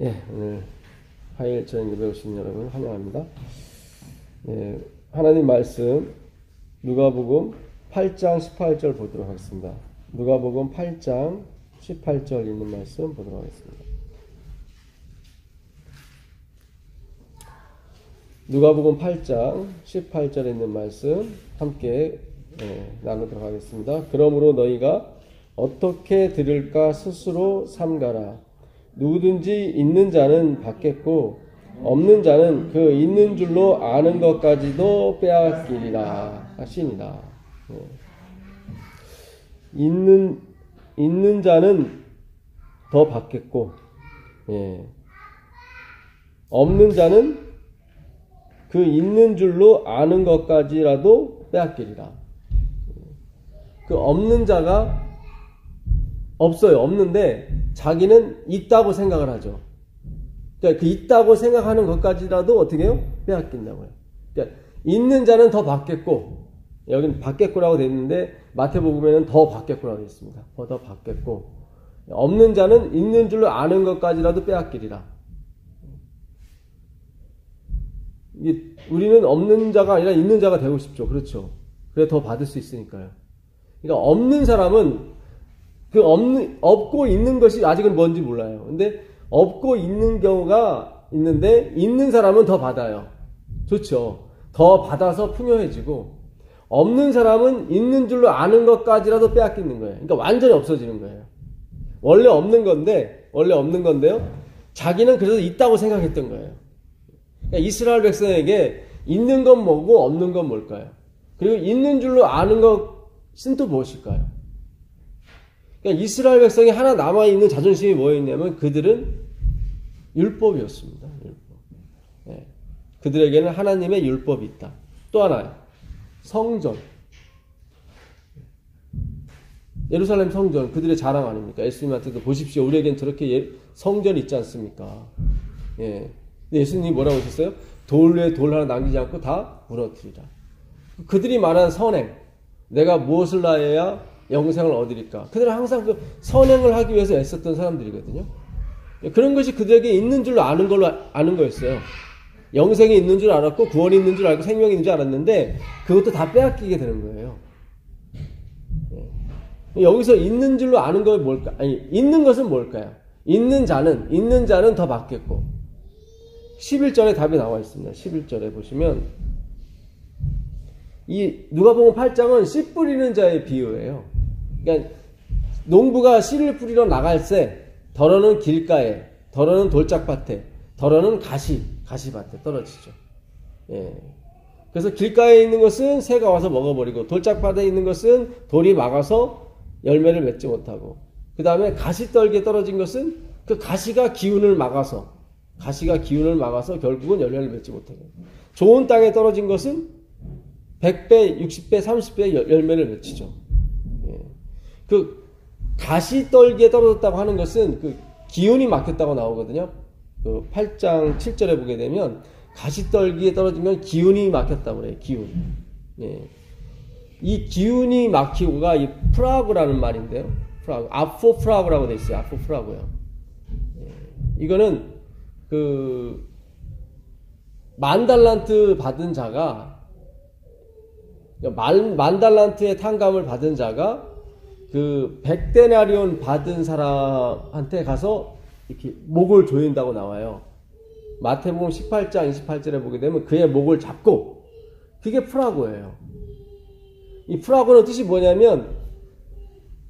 예, 오늘 화요일 저녁 예배 오신 여러분 환영합니다. 예, 하나님 말씀 누가복음 8장 18절 보도록 하겠습니다. 누가복음 8장 18절 있는 말씀 보도록 하겠습니다. 누가복음 8장 18절에 있는 말씀 함께 나누도록 하겠습니다. 그러므로 너희가 어떻게 들을까 스스로 삼가라. 누구든지 있는 자는 받겠고 없는 자는 그 있는 줄로 아는 것까지도 빼앗기리라 하시니라. 있는 자는 더 받겠고 없는 자는 그 있는 줄로 아는 것까지라도 빼앗기리라. 그 없는 자가 없어요. 없는데 자기는 있다고 생각을 하죠. 그러니까 그 있다고 생각하는 것까지라도 어떻게 해요? 빼앗긴다고요. 그러니까 있는 자는 더 받겠고, 여기는 받겠고라고 되어 있는데 마태복음에는 더 받겠고라고 되어 있습니다. 더 받겠고, 없는 자는 있는 줄로 아는 것까지라도 빼앗기리라. 우리는 없는 자가 아니라 있는 자가 되고 싶죠. 그렇죠. 그래 더 받을 수 있으니까요. 그러니까 없는 사람은 없고 있는 것이 아직은 뭔지 몰라요. 근데 없고 있는 경우가 있는데 있는 사람은 더 받아요. 좋죠. 더 받아서 풍요해지고 없는 사람은 있는 줄로 아는 것까지라도 빼앗기는 거예요. 그러니까 완전히 없어지는 거예요. 원래 없는 건데요. 자기는 그래도 있다고 생각했던 거예요. 그러니까 이스라엘 백성에게 있는 건 뭐고 없는 건 뭘까요? 그리고 있는 줄로 아는 것은 또 무엇일까요? 그러니까 이스라엘 백성이 하나 남아있는 자존심이 뭐였냐면 그들은 율법이었습니다. 율법. 그들에게는 하나님의 율법이 있다. 또 하나요. 성전. 예루살렘 성전. 그들의 자랑 아닙니까? 예수님한테도 보십시오. 우리에겐 저렇게 성전이 있지 않습니까? 근데 예수님이 뭐라고 하셨어요? 돌 위에 돌 하나 남기지 않고 다 무너뜨리라. 그들이 말한 선행. 내가 무엇을 하여야 영생을 얻으리까? 그들은 항상 그 선행을 하기 위해서 애썼던 사람들이거든요. 그런 것이 그들에게 있는 줄로 아는 거였어요. 영생이 있는 줄 알았고 구원이 있는 줄 알고 생명이 있는 줄 알았는데 그것도 다 빼앗기게 되는 거예요. 여기서 있는 줄로 아는 건 뭘까? 아니, 있는 것은 뭘까요? 있는 자는 더 받겠고 11절에 답이 나와 있습니다. 11절에 보시면 이 누가복음 8장은 씨 뿌리는 자의 비유예요. 그러니까 농부가 씨를 뿌리러 나갈 때 더러는 길가에, 더러는 돌짝밭에, 더러는 가시밭에 떨어지죠. 그래서 길가에 있는 것은 새가 와서 먹어버리고 돌짝밭에 있는 것은 돌이 막아서 열매를 맺지 못하고 그 다음에 가시떨기에 떨어진 것은 그 가시가 기운을 막아서 결국은 열매를 맺지 못하고 좋은 땅에 떨어진 것은 100배, 60배, 30배 열매를 맺히죠. 그 가시떨기에 떨어졌다고 하는 것은 그 기운이 막혔다고 나오거든요. 그 8장 7절에 보게 되면 가시떨기에 떨어지면 기운이 막혔다고 그래요. 기운. 이 기운이 막히고가 이 프라그라는 말인데요. 프라그, 아포프라그라고 돼 있어요. 아포프라그요. 이거는 그 만 달란트 받은 자가 만 달란트의 탕감을 받은 자가 그 100데나리온 받은 사람한테 가서 이렇게 목을 조인다고 나와요. 마태복음 18장 28절에 보게 되면 그의 목을 잡고 그게 프라고예요. 이 프라고는 뜻이 뭐냐면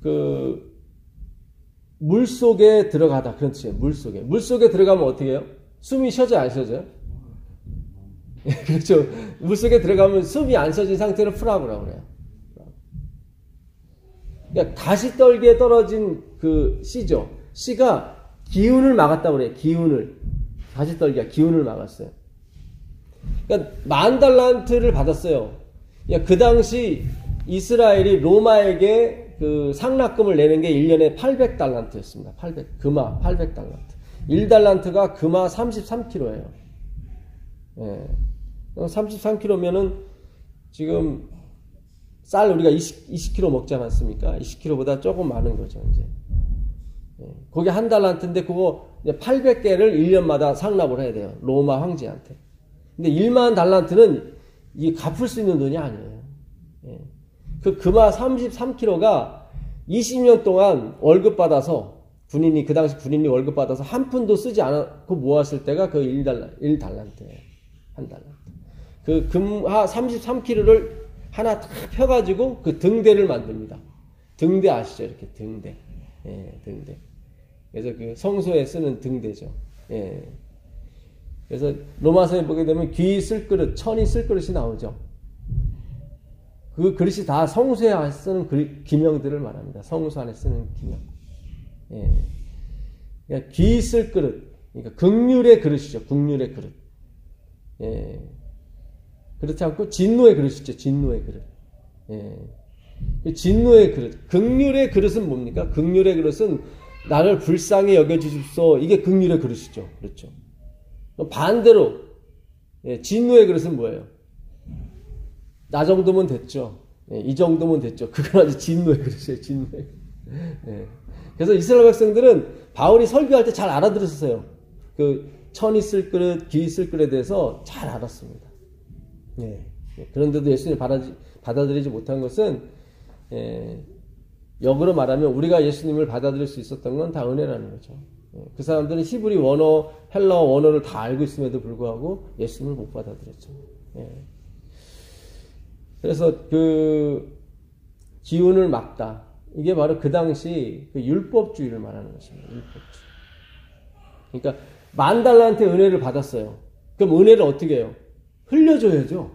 그 물속에 들어가다 그런 뜻이에요. 물속에 들어가면 어떻게 해요? 숨이 쉬어져요? 안 쉬어져요? 그렇죠. 물속에 들어가면 숨이 안 쉬어진 상태를 프라고라고 그래요. 그러니까 가시떨기에 떨어진 그 씨죠. 씨가 기운을 막았다고 그래요. 가시떨기가 기운을 막았어요. 그러니까 만 달란트를 받았어요. 그러니까 그 당시 이스라엘이 로마에게 그 상납금을 내는 게 1년에 800달란트였습니다. 금화 800달란트. 1달란트가 금화 33kg예요. 33kg면은 지금 쌀 우리가 20kg 먹지 않았습니까? 20kg보다 조금 많은 거죠, 이제. 그게 한 달란트인데 그거 800개를 1년마다 상납을 해야 돼요. 로마 황제한테. 근데 1만 달란트는 이 갚을 수 있는 돈이 아니에요. 그 금화 33kg가 20년 동안 월급 받아서 군인이 그 당시 군인이 월급 받아서 한 푼도 쓰지 않고 모았을 때가 그 1달란트예요. 한 달란트. 그 금화 33kg를 하나 다 펴가지고 그 등대를 만듭니다. 등대 아시죠? 이렇게 등대. 등대. 그래서 그 성소에 쓰는 등대죠. 그래서 로마서에 보게 되면 귀 쓸 그릇, 천이 쓸 그릇이 나오죠. 그 그릇이 다 성소에 쓰는 기명들을 말합니다. 성소 안에 쓰는 기명. 그러니까 귀 쓸 그릇, 그러니까 극률의 그릇이죠. 극률의 그릇. 그렇지 않고 진노의 그릇이죠. 진노의 그릇. 진노의 그릇. 극률의 그릇은 뭡니까? 극률의 그릇은 나를 불쌍히 여겨주십시오. 이게 극률의 그릇이죠. 그렇죠. 반대로 진노의 그릇은 뭐예요? 나 정도면 됐죠. 이 정도면 됐죠. 그건 아주 진노의 그릇이에요. 진노의 그릇. 그래서 이스라엘 백성들은 바울이 설교할 때 잘 알아들었어요. 그 천이 쓸 그릇, 귀 쓸 그릇에 대해서 잘 알았습니다. 그런데도 예수님을 받아들이지 못한 것은 역으로 말하면 우리가 예수님을 받아들일 수 있었던 건 다 은혜라는 거죠. 그 사람들은 히브리 원어, 헬라어 원어를 다 알고 있음에도 불구하고 예수님을 못 받아들였죠. 그래서 그 기운을 막다. 이게 바로 그 당시 그 율법주의를 말하는 것입니다. 율법주의. 그러니까 10,000달란트의 은혜를 받았어요. 그럼 은혜를 어떻게 해요? 흘려줘야죠.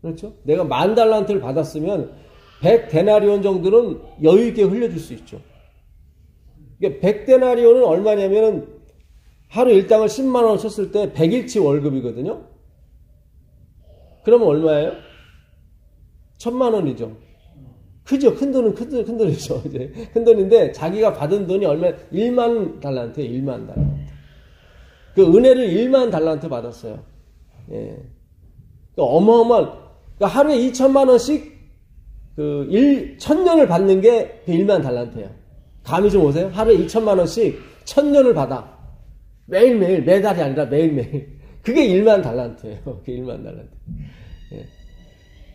그렇죠? 내가 10,000달란트를 받았으면 100데나리온 정도는 여유있게 흘려줄 수 있죠. 그러니까 100데나리온은 얼마냐면은 하루 일당을 10만원 쳤을 때 100일치 월급이거든요. 그러면 얼마예요? 1,000만원이죠. 크죠? 큰 돈은 큰 돈이죠. 이제 큰 돈인데 자기가 받은 돈이 얼마? 1만 달란트예요. 1만 달란트. 그 은혜를 1만 달란트 받았어요. 그러니까 어마어마한, 그러니까 하루에 2,000만 원씩 1,000년을 받는 게 그 1만 달란트예요. 감이 좀 오세요? 하루에 2,000만 원씩 1,000년을 받아. 매일매일, 매달이 아니라 매일매일. 그게 1만 달란트예요. 그게 1만 달란트.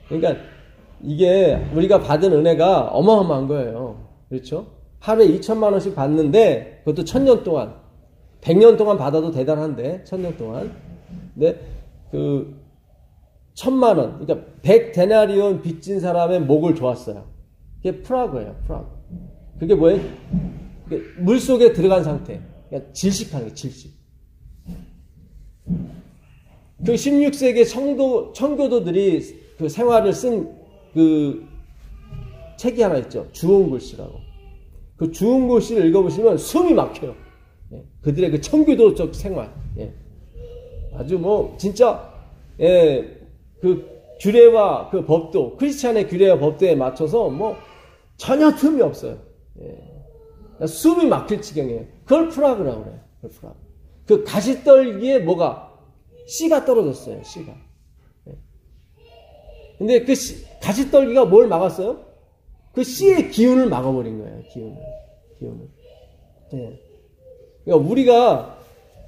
그러니까 이게 우리가 받은 은혜가 어마어마한 거예요. 그렇죠? 하루에 2,000만 원씩 받는데 그것도 1,000년 동안, 100년 동안 받아도 대단한데 1,000년 동안. 근데 그 1,000만 원, 그러니까 100데나리온 빚진 사람의 목을 조았어요. 그게 프라그예요. 프라그. 그게 뭐예요? 그게 물 속에 들어간 상태. 그러니까 질식하는 게 질식. 그 16세기 청교도들이 그 생활을 쓴 그 책이 하나 있죠. 주홍글씨라고. 그 주홍글씨를 읽어보시면 숨이 막혀요. 그들의 그 청교도적 생활. 아주 뭐 진짜 그 규례와 그 법도, 크리스찬의 규례와 법도에 맞춰서 뭐 전혀 틈이 없어요. 숨이 막힐 지경이에요. 그걸 프라그라고 그래요. 그걸 프라그. 그 가시떨기에 뭐가 씨가 떨어졌어요. 씨가. 근데 그 가시떨기가 뭘 막았어요? 그 씨의 기운을 막아버린 거예요. 기운을. 그러니까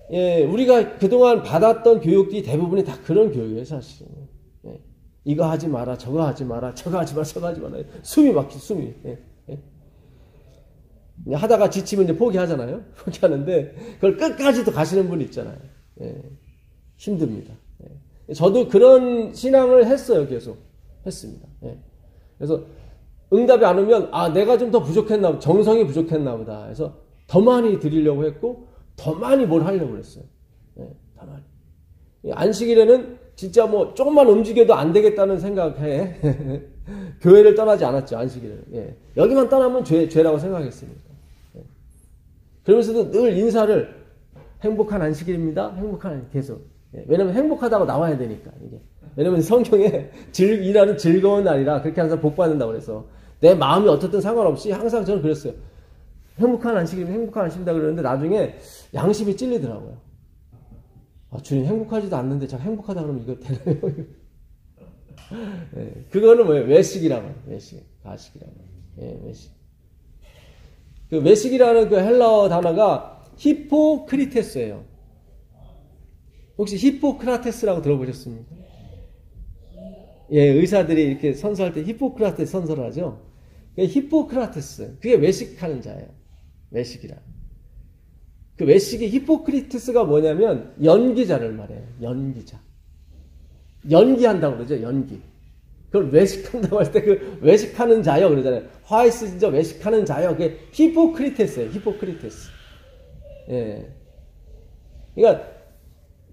우리가 그동안 받았던 교육들이 대부분이 다 그런 교육이에요, 사실은. 이거 하지 마라, 저거 하지 마라, 저거 하지 마라, 저거 하지 마라. 숨이 막히, 숨이. 하다가 지치면 이제 포기하잖아요. 포기하는데, 그걸 끝까지도 가시는 분이 있잖아요. 힘듭니다. 저도 그런 신앙을 했어요, 계속. 했습니다. 그래서 응답이 안 오면, 내가 좀 더 부족했나 보다. 정성이 부족했나 보다. 그래서 더 많이 드리려고 했고, 더 많이 뭘 하려고 그랬어요. 더 많이. 안식일에는 진짜 뭐 조금만 움직여도 안 되겠다는 생각에 교회를 떠나지 않았죠. 안식일에는. 여기만 떠나면 죄라고 생각했습니다. 그러면서도 늘 인사를 행복한 안식일입니다. 행복한 계속. 왜냐면 행복하다고 나와야 되니까. 이게. 왜냐면 성경에 일하는 즐거운 날이라 그렇게 항상 복 받는다고 그래서 내 마음이 어떻든 상관없이 항상 저는 그랬어요. 행복한 안식일이면 행복한 안식이다 그러는데 나중에 양심이 찔리더라고요. 주님 행복하지도 않는데 자꾸 행복하다 그러면 이거 되나요? 그거는 뭐예요? 외식이라고 해요. 외식. 가식이라고 해요. 외식. 그 외식이라는 그 헬라어 단어가 히포크리테스예요. 혹시 히포크라테스라고 들어보셨습니까? 예, 의사들이 이렇게 선서할 때 히포크라테스 선서를 하죠. 히포크라테스. 그게 외식하는 자예요. 외식이라. 그 외식이 히포크리테스가 뭐냐면 연기자를 말해요. 연기자. 연기한다고 그러죠. 연기. 그걸 외식한다고 할 때 그 외식하는 자요 그러잖아요. 화이스 진짜 외식하는 자요. 그게 히포크리테스예요. 히포크리테스. 예. 그러니까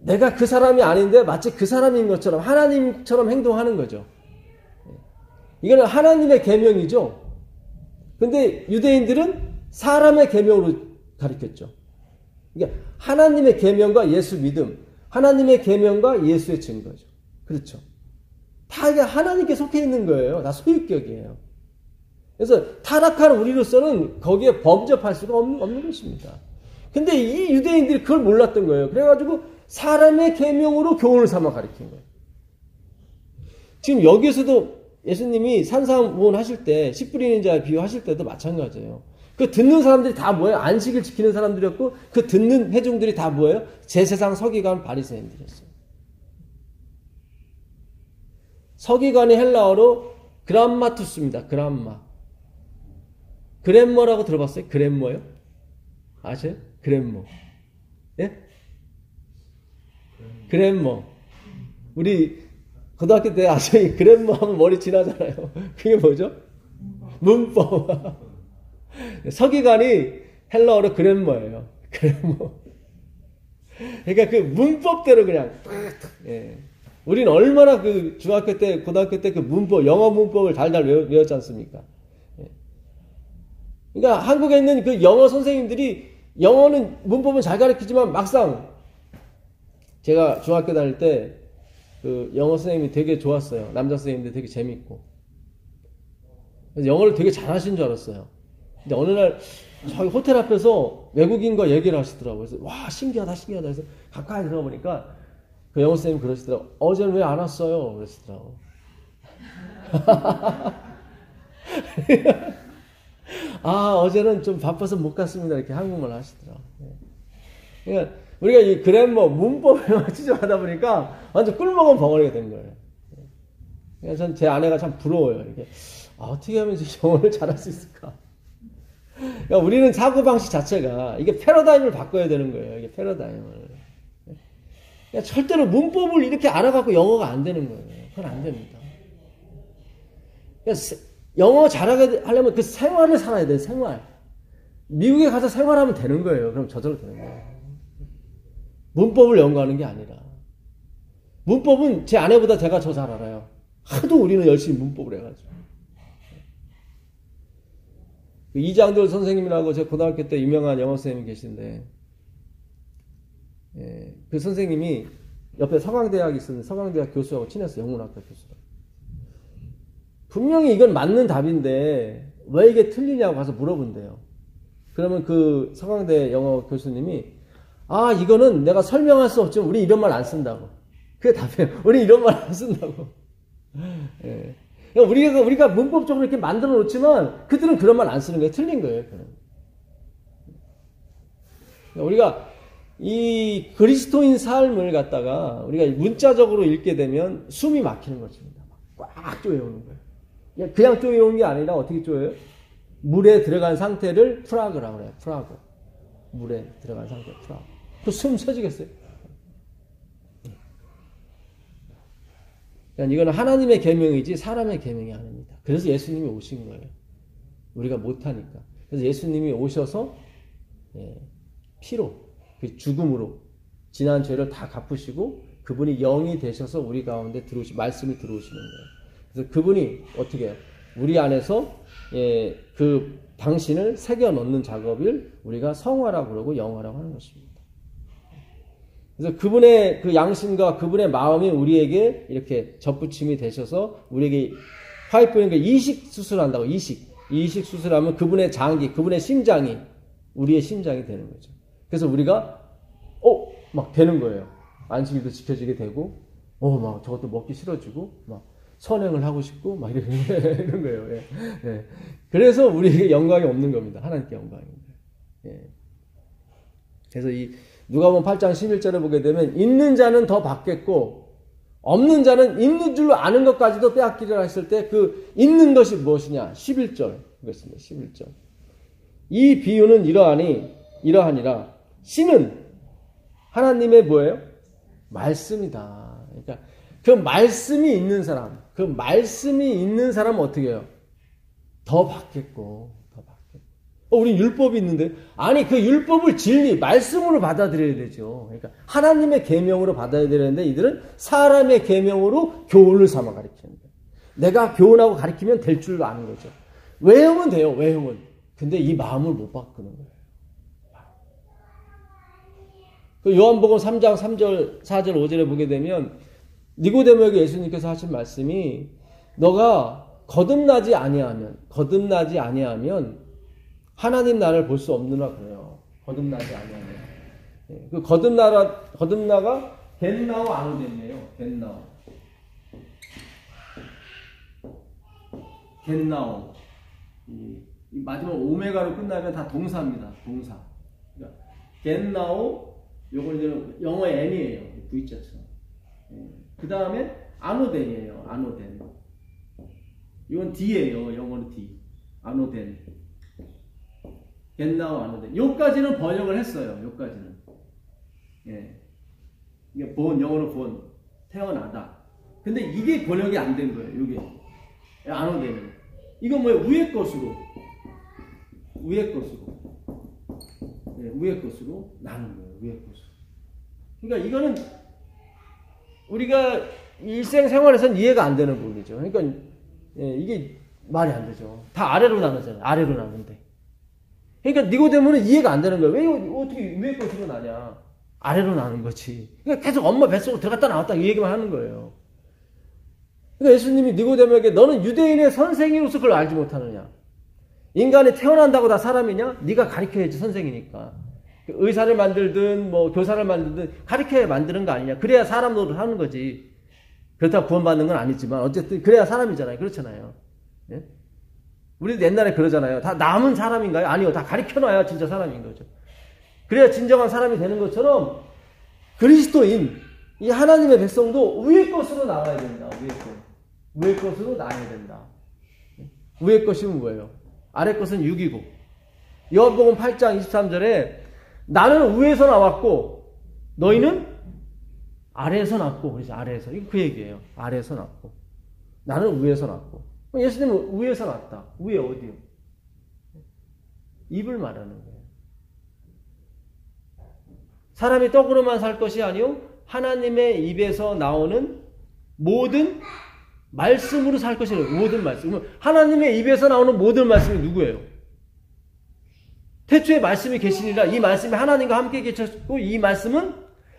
내가 그 사람이 아닌데 마치 그 사람인 것처럼 하나님처럼 행동하는 거죠. 이거는 하나님의 계명이죠. 근데 유대인들은 사람의 계명으로 가르쳤죠. 그러니까 하나님의 계명과 예수 믿음, 하나님의 계명과 예수의 증거죠. 그렇죠. 다 이게 하나님께 속해 있는 거예요. 다 소유격이에요. 그래서 타락한 우리로서는 거기에 범접할 수가 없는 것입니다. 근데 이 유대인들이 그걸 몰랐던 거예요. 그래가지고 사람의 계명으로 교훈을 삼아 가르친 거예요. 지금 여기에서도 예수님이 산상보훈 하실 때, 씨 뿌리는 자 비유하실 때도 마찬가지예요. 그 듣는 사람들이 다 뭐예요? 안식일 지키는 사람들이었고, 그 듣는 회중들이 다 뭐예요? 제사장 서기관 바리새인들이었어요. 서기관이 헬라어로 그람마투스입니다. 그람마. 그램머라고 들어봤어요? 그램머요? 아세요? 그램머. 예? 그램머. 우리 고등학교 때 아저씨 그램머 하면 머리 지나잖아요. 그게 뭐죠? 문법. 서기관이 헬라어로 그램머예요. 그램머. 그러니까 그 문법대로 그냥 예. 우리는 얼마나 그 중학교 때, 고등학교 때 그 문법, 영어 문법을 달달 외웠지 않습니까? 예. 그러니까 한국에 있는 그 영어 선생님들이 영어는 문법은 잘 가르치지만 막상 제가 중학교 다닐 때 그 영어 선생님이 되게 좋았어요. 남자 선생님인데 되게 재밌고. 그래서 영어를 되게 잘하시는 줄 알았어요. 근데 어느 날 저희 호텔 앞에서 외국인과 얘기를 하시더라고요. 그래서 와 신기하다 신기하다 해서 가까이 들어보니까 그 영어 선생님이 그러시더라고요. 어제는 왜 안 왔어요? 그러시더라고요. 아 어제는 좀 바빠서 못 갔습니다. 이렇게 한국말 하시더라고요. 그러니까 우리가 이 그래머 문법을 치중하다 보니까 완전 꿀먹은 벙어리가 된 거예요. 그래서 전 제 아내가 참 부러워요. 이렇게 어떻게 하면 영어를 잘할 수 있을까? 그러니까 우리는 사고방식 자체가 이게 패러다임을 바꿔야 되는 거예요. 이게 패러다임을. 그러니까 절대로 문법을 이렇게 알아갖고 영어가 안 되는 거예요. 그건 안 됩니다. 그러니까 영어 잘하게 하려면 그 생활을 살아야 돼요. 생활. 미국에 가서 생활하면 되는 거예요. 그럼 저절로 되는 거예요. 문법을 연구하는 게 아니라. 문법은 제 아내보다 제가 더 잘 알아요. 하도 우리는 열심히 문법을 해가지고. 이장돌 선생님이라고 제 고등학교 때 유명한 영어 선생님이 계신데, 예, 그 선생님이 옆에 서강대학이 있었는데 서강대학 교수하고 친했어요. 영문학과 교수랑. 분명히 이건 맞는 답인데 왜 이게 틀리냐고 가서 물어본대요. 그러면 그 서강대 영어 교수님이 아 이거는 내가 설명할 수 없지만 우리 이런 말 안 쓴다고. 그게 답이에요. 우리 이런 말 안 쓴다고. 예. 우리가 문법적으로 이렇게 만들어 놓지만 그들은 그런 말 안 쓰는 거예요. 틀린 거예요. 우리가 이 그리스도인 삶을 갖다가 우리가 문자적으로 읽게 되면 숨이 막히는 것입니다. 꽉 쪼여오는 거예요. 그냥 쪼여오는 게 아니라 어떻게 쪼여요? 물에 들어간 상태를 프라그라고 그래요. 프라그. 물에 들어간 상태 프라그. 그 숨 쉬어지겠어요? 그러니까 이거는 하나님의 계명이지 사람의 계명이 아닙니다. 그래서 예수님이 오신 거예요. 우리가 못하니까. 그래서 예수님이 오셔서 피로, 그 죽음으로 지난 죄를 다 갚으시고 그분이 영이 되셔서 우리 가운데 말씀이 들어오시는 거예요. 그래서 그분이 어떻게 해요? 우리 안에서 그 당신을 새겨 넣는 작업을 우리가 성화라고 그러고 영화라고 하는 것입니다. 그래서 그분의 그 양심과 그분의 마음이 우리에게 이렇게 접붙임이 되셔서 우리에게 파이프인가 이식 수술한다고 이식 수술하면 그분의 장기, 그분의 심장이 우리의 심장이 되는 거죠. 그래서 우리가 막 되는 거예요. 안식일도 지켜지게 되고 막 저것도 먹기 싫어지고 막 선행을 하고 싶고 막 이런 거예요. 예. 예. 그래서 우리에게 영광이 없는 겁니다. 하나님께 영광입니다. 예. 그래서 이 누가복음 8장 11절에 보게 되면 있는 자는 더 받겠고 없는 자는 있는 줄로 아는 것까지도 빼앗기리라 했을 때 그 있는 것이 무엇이냐? 11절 그렇습니다. 11절. 이 비유는 이러하니라 씨는 하나님의 뭐예요? 말씀이다. 그러니까 그 말씀이 있는 사람은 어떻게 해요? 더 받겠고. 우리 율법이 있는데 아니 그 율법을 진리 말씀으로 받아들여야 되죠. 그러니까 하나님의 계명으로 받아야 되는데 이들은 사람의 계명으로 교훈을 삼아 가르치는 거예요. 내가 교훈하고 가르치면 될 줄로 아는 거죠. 외우면 돼요. 외우면. 근데 이 마음을 못 바꾸는 거예요. 그 요한복음 3장 3절 4절 5절에 보게 되면 니고데모에게 예수님께서 하신 말씀이 너가 거듭나지 아니하면 하나님 나라를 볼 수 없느라 그래요. 거듭나지 아니하면. 그 거듭나가 겟나오 아노덴이에요. 겟나오. 이 마지막 오메가로 끝나면 다 동사입니다. 동사. 그러니까 겟나오 요걸 이제 영어 N이에요. V자처럼. 그 다음에 아노덴이에요. 아노덴. 이건 D예요. 영어로 D. 아노덴. 겟나오 아노덴. 요까지는 번역을 했어요. 요까지는. 예. 이게 영어로 본. 태어나다. 근데 이게 번역이 안 된 거예요. 요게. 아노덴은. 이건 뭐예요? 위의 것으로. 예, 위의 것으로 나는 거예요. 위의 것으로. 그러니까 이거는 우리가 일생생활에서는 이해가 안 되는 부분이죠. 그러니까 예, 이게 말이 안 되죠. 다 아래로 나누잖아요. 아래로 나누는데. 그러니까 니고데모는 이해가 안 되는 거예요. 왜 어떻게 위의 것으로 나냐? 아래로 나눈 거지. 그러니까 계속 엄마 뱃속으로 들어갔다 나왔다 이 얘기만 하는 거예요. 그러니까 예수님이 니고데모에게 너는 유대인의 선생이로서 그걸 알지 못하느냐? 인간이 태어난다고 다 사람이냐? 네가 가르쳐야지 선생이니까. 의사를 만들든 뭐 교사를 만들든 가르쳐야 만드는 거 아니냐? 그래야 사람 노릇 하는 거지. 그렇다고 구원받는 건 아니지만 어쨌든 그래야 사람이잖아요. 그렇잖아요. 예? 우리도 옛날에 그러잖아요. 다 남은 사람인가요? 아니요. 다 가르쳐놔야 진짜 사람인 거죠. 그래야 진정한 사람이 되는 것처럼 그리스도인 이 하나님의 백성도 위의 것으로 나와야 된다. 위의 것으로 나와야 된다. 위의 것이면 뭐예요? 아래 것은 육이고. 요한복음 8장 23절에 나는 위에서 나왔고 너희는 아래에서 났고. 그래서 아래에서. 이거 그 얘기예요. 아래에서 났고. 나는 위에서 났고. 예수님은 위에서 났다. 위에 어디요? 입을 말하는 거예요. 사람이 떡으로만 살 것이 아니요 하나님의 입에서 나오는 모든 말씀으로 살 것이래요. 모든 말씀. 하나님의 입에서 나오는 모든 말씀이 누구예요? 태초에 말씀이 계시니라. 이 말씀이 하나님과 함께 계셨고 이 말씀은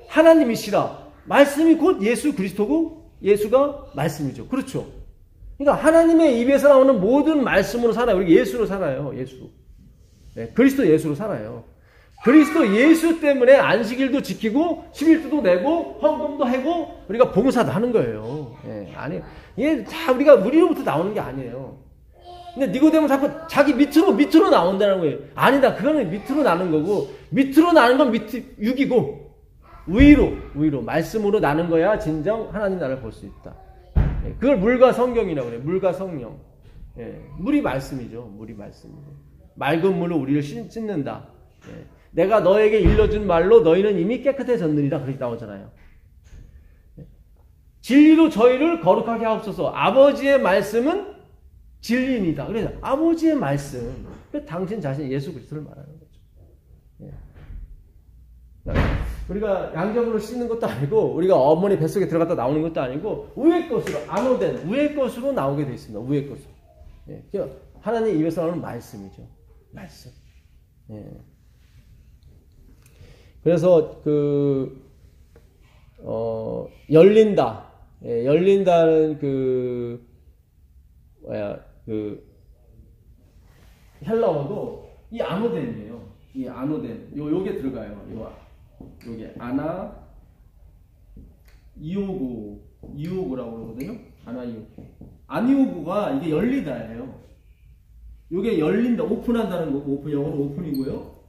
하나님이시라. 말씀이 곧 예수 그리스도고 예수가 말씀이죠. 그렇죠. 그러니까 하나님의 입에서 나오는 모든 말씀으로 살아요. 우리 예수로 살아요. 예수. 네, 그리스도 예수로 살아요. 그리스도 예수 때문에 안식일도 지키고 11조도 내고 헌금도 하고 우리가 봉사도 하는 거예요. 예, 아니, 이게 다 우리가 우리로부터 나오는 게 아니에요. 근데 니고데모 자꾸 자기 밑으로 나온다는 거예요. 아니다. 그거는 밑으로 나는 거고 밑으로 나는 건 육이고 위로 말씀으로 나는 거야 진정 하나님 나라를 볼 수 있다. 예, 그걸 물과 성경이라고 그래요. 물과 성령. 예, 물이 말씀이죠. 물이 말씀이죠. 맑은 물로 우리를 씻는다. 예. 내가 너에게 일러준 말로 너희는 이미 깨끗해졌느니라 그렇게 나오잖아요. 진리로 저희를 거룩하게 하옵소서. 아버지의 말씀은 진리입니다. 그래서 아버지의 말씀. 당신 자신 예수 그리스도를 말하는 거죠. 예. 우리가 양적으로 씻는 것도 아니고 우리가 어머니 뱃속에 들어갔다 나오는 것도 아니고 위의 것으로 아노된 위의 것으로 나오게 되어 있습니다. 위의 것으로. 예. 하나님 입에서 나오는 말씀이죠. 말씀. 예. 그래서 열린다. 예, 열린다는 헬라어도 이 아노덴이에요. 이 아노덴. 요게 들어가요. 요게 아나 이오고라고 그러거든요. 아나이오고. 아니오고가 이게 열리다예요. 이게 열린다, 오픈한다는 거고, 오픈, 영어로 오픈이고요.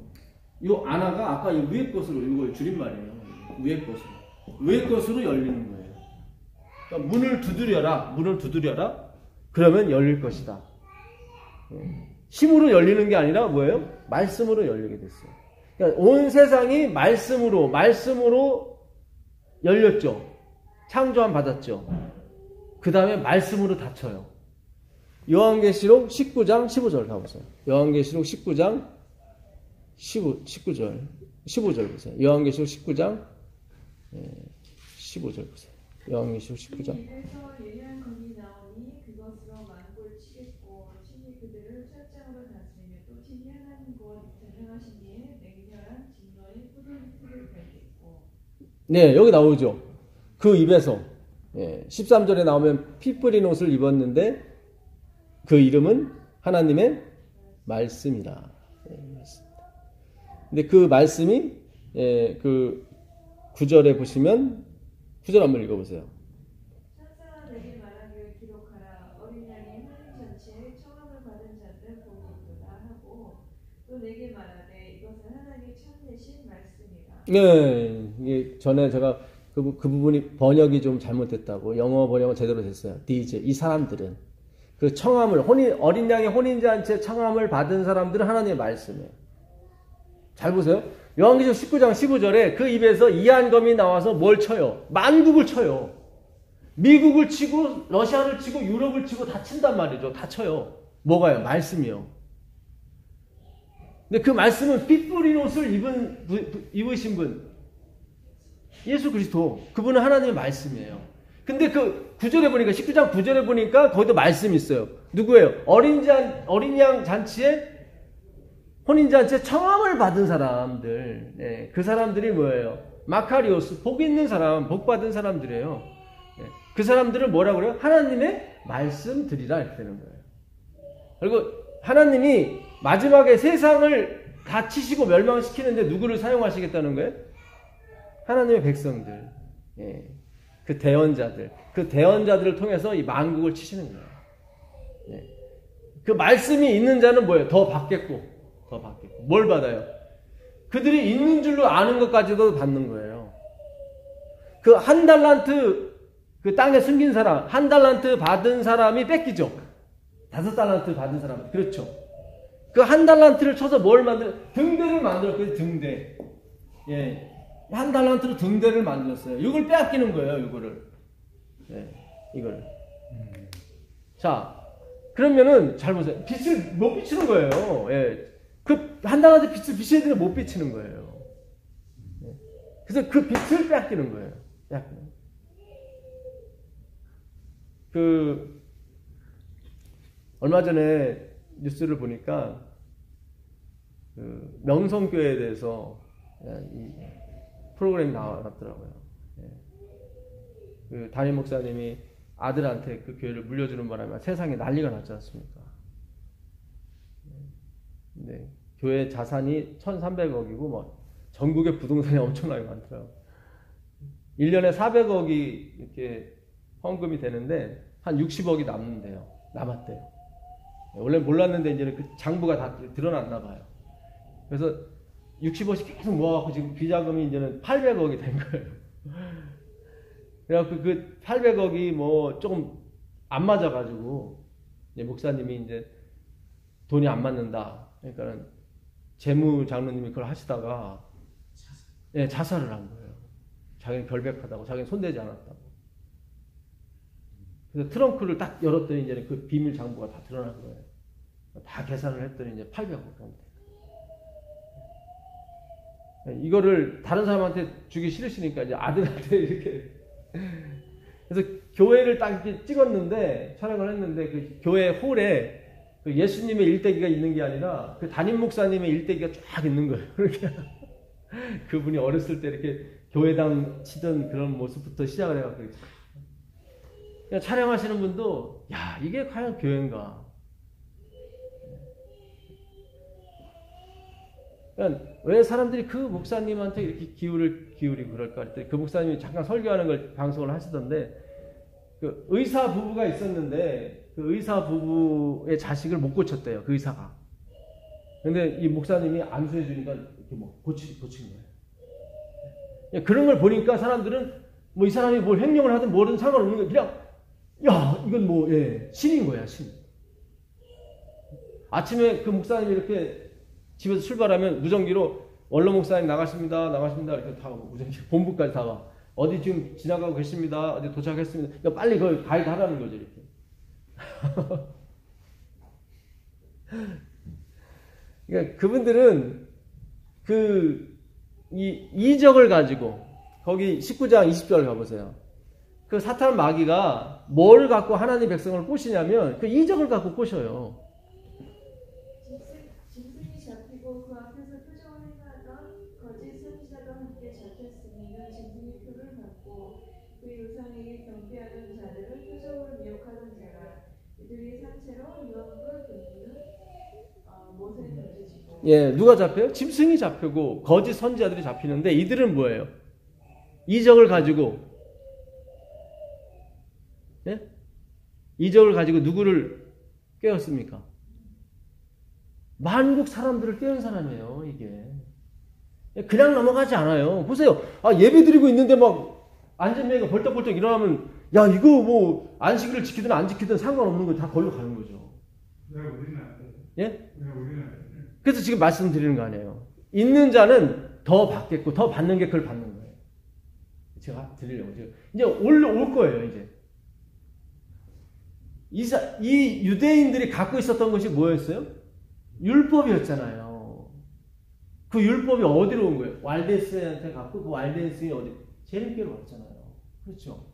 요 아나가 아까 이 위에 것으로, 이걸 줄임말이에요. 위에 것으로. 위에 것으로 열리는 거예요. 그러니까 문을 두드려라, 문을 두드려라. 그러면 열릴 것이다. 힘으로 열리는 게 아니라 뭐예요? 말씀으로 열리게 됐어요. 그러니까 온 세상이 말씀으로 열렸죠. 창조함 받았죠. 그 다음에 말씀으로 닫혀요. 요한계시록 19장 15절 가보세요. 요한계시록 19장 15절 보세요. 요한계시록 19장 15절 보세요. 요한계시록 19장. 입에서 예리한 검이 나오니 그것으로 만골 치겠고 친히 그들을 철장으로 다스리며 또 친히 하나님 곧 전능하신 이의 맹렬한 진노의 푸른 걸겠고. 네, 여기 나오죠. 그 입에서 13절에 나오면 피 뿌린 옷을 입었는데 그 이름은 하나님의 말씀이라. 근데 그 말씀이 그 9절에 보시면 9절 한번 읽어보세요. 천사가 내게 말하기를 기록하라. 어린 양의 혼인 전체에 청함을 받은 자들 복이 있도다 하고 또 내게 말하되 이것은 하나님의 참되신 말씀이라. 네, 이게 전에 제가 그 부분이 번역이 좀 잘못됐다고. 영어 번역은 제대로 됐어요. These, 이 사람들은 그 청함을 어린 양의 혼인잔치에 청함을 받은 사람들은 하나님의 말씀이에요. 잘 보세요. 요한계시록 19장 15절에 그 입에서 이한검이 나와서 뭘 쳐요? 만국을 쳐요. 미국을 치고 러시아를 치고 유럽을 치고 다 친단 말이죠. 다 쳐요. 뭐가요? 말씀이요. 근데 그 말씀은 피 뿌린 옷을 입으신 분, 예수 그리스도, 그분은 하나님의 말씀이에요. 근데 그 9절에 보니까 19장 9절에 보니까 거기도 말씀이 있어요. 누구예요? 어린 양 잔치에 혼인 잔치에 청함을 받은 사람들. 네, 그 사람들이 뭐예요? 마카리오스, 복 있는 사람, 복 받은 사람들이에요. 네, 그 사람들은 뭐라고 그래요? 하나님의 말씀들이라 이렇게 되는 거예요. 그리고 하나님이 마지막에 세상을 다 치시고 멸망시키는데 누구를 사용하시겠다는 거예요? 하나님의 백성들. 예. 그 대언자들을 통해서 이 만국을 치시는 거예요. 예. 그 말씀이 있는 자는 뭐예요? 더 받겠고. 뭘 받아요? 그들이 있는 줄로 아는 것까지도 받는 거예요. 그 한 달란트, 그 땅에 숨긴 사람, 한 달란트 받은 사람이 뺏기죠. 5달란트 받은 사람. 그렇죠. 그 한 달란트를 쳐서 등대를 만들었거든요, 등대. 예. 한 달란트로 등대를 만들었어요. 이걸 빼앗기는 거예요, 이거를. 예, 이걸. 자, 그러면은, 잘 보세요. 빛을 못 비치는 거예요. 예. 그 한 달란트 빛을 비춰야 되는데 못 비치는 거예요. 예. 그래서 그 빛을 빼앗기는 거예요. 얼마 전에 뉴스를 보니까, 명성교회에 대해서, 이 프로그램이 나왔더라고요. 그 담임 목사님이 아들한테 그 교회를 물려주는 바람에 세상에 난리가 났지 않습니까? 네, 교회 자산이 1,300억이고 뭐 전국에 부동산이 엄청나게 많더라고요. 1년에 400억이 이렇게 헌금이 되는데 한 60억이 남았대요. 원래 몰랐는데 이제는 그 장부가 다 드러났나 봐요. 그래서 60억씩 계속 모아갖고 지금 비자금이 이제는 800억이 된 거예요. 그래갖고 그 800억이 뭐 조금 안 맞아가지고 이제 목사님이 이제 돈이 안 맞는다. 그러니까는 재무장로님이 그걸 하시다가 자살을 한 거예요. 자기는 결백하다고, 자기는 손대지 않았다고. 그래서 트렁크를 딱 열었더니 이제 그 비밀 장부가 다 드러난 거예요. 다 계산을 했더니 이제 800억 정도. 이거를 다른 사람한테 주기 싫으시니까 이제 아들한테 이렇게. 그래서 교회를 딱 이렇게 찍었는데, 촬영을 했는데, 그 교회 홀에 그 예수님의 일대기가 있는 게 아니라 그 담임 목사님의 일대기가 쫙 있는 거예요. 그렇게. 그분이 어렸을 때 이렇게 교회당 치던 그런 모습부터 시작을 해갖고. 그러니까 촬영하시는 분도, 야, 이게 과연 교회인가? 그러니까 왜 사람들이 그 목사님한테 이렇게 기울이고 그럴까 했더니 그 목사님이 잠깐 설교하는 걸 방송을 하시던데 그 의사 부부가 있었는데 그 의사 부부의 자식을 못 고쳤대요. 그 의사가. 근데 이 목사님이 안수해 주니까 이렇게 뭐 고친 거예요. 그런 걸 보니까 사람들은 뭐 이 사람이 뭘 횡령을 하든 뭐든 상관없는 거예요. 그냥 야 이건 뭐 신인 거야 신. 아침에 그 목사님이 이렇게 집에서 출발하면 무전기로 원로 목사님 나가십니다 이렇게 다 무전기 본부까지 다 와. 어디 지금 지나가고 계십니다. 어디 도착했습니다. 그러니까 빨리 그걸 가이드 하라는 거죠 이렇게. 그러니까 그분들은 이 이적을 가지고 거기 19장 20절 가보세요. 그 사탄 마귀가 뭘 갖고 하나님 백성을 꼬시냐면 그 이적을 갖고 꼬셔요. 짐승이 잡히고 그 앞에서 표적을 행하던 거짓 선지자도 함께 잡혔으니 이는 짐승의 표를 받고 그 우상에게 경배하던 자들을 표적으로 미혹하던 자라. 이들이 산채로 유언과 금은 못에 던져지고. 누가 잡혀요? 짐승이 잡히고 거짓 선지자들이 잡히는데 이들은 뭐예요? 이적을 가지고 이적을 가지고 누구를 깨웠습니까? 만국 사람들을 깨운 사람이에요, 이게. 그냥 넘어가지 않아요. 보세요. 예배 드리고 있는데 막 안전뱅이가 벌떡벌떡 일어나면 야, 이거 뭐 안식일을 지키든 안 지키든 상관없는 거 다 걸로 가는 거죠. 그래서 지금 말씀드리는 거 아니에요. 있는 자는 더 받겠고 더 받는 게 그걸 받는 거예요. 제가 드리려고 지금 이제 올 거예요, 이제. 이 유대인들이 갖고 있었던 것이 뭐였어요? 율법이었잖아요. 그 율법이 어디로 온 거예요? 왈데스한테 갖고 그 왈데스이 어디? 제림께로 왔잖아요. 그렇죠?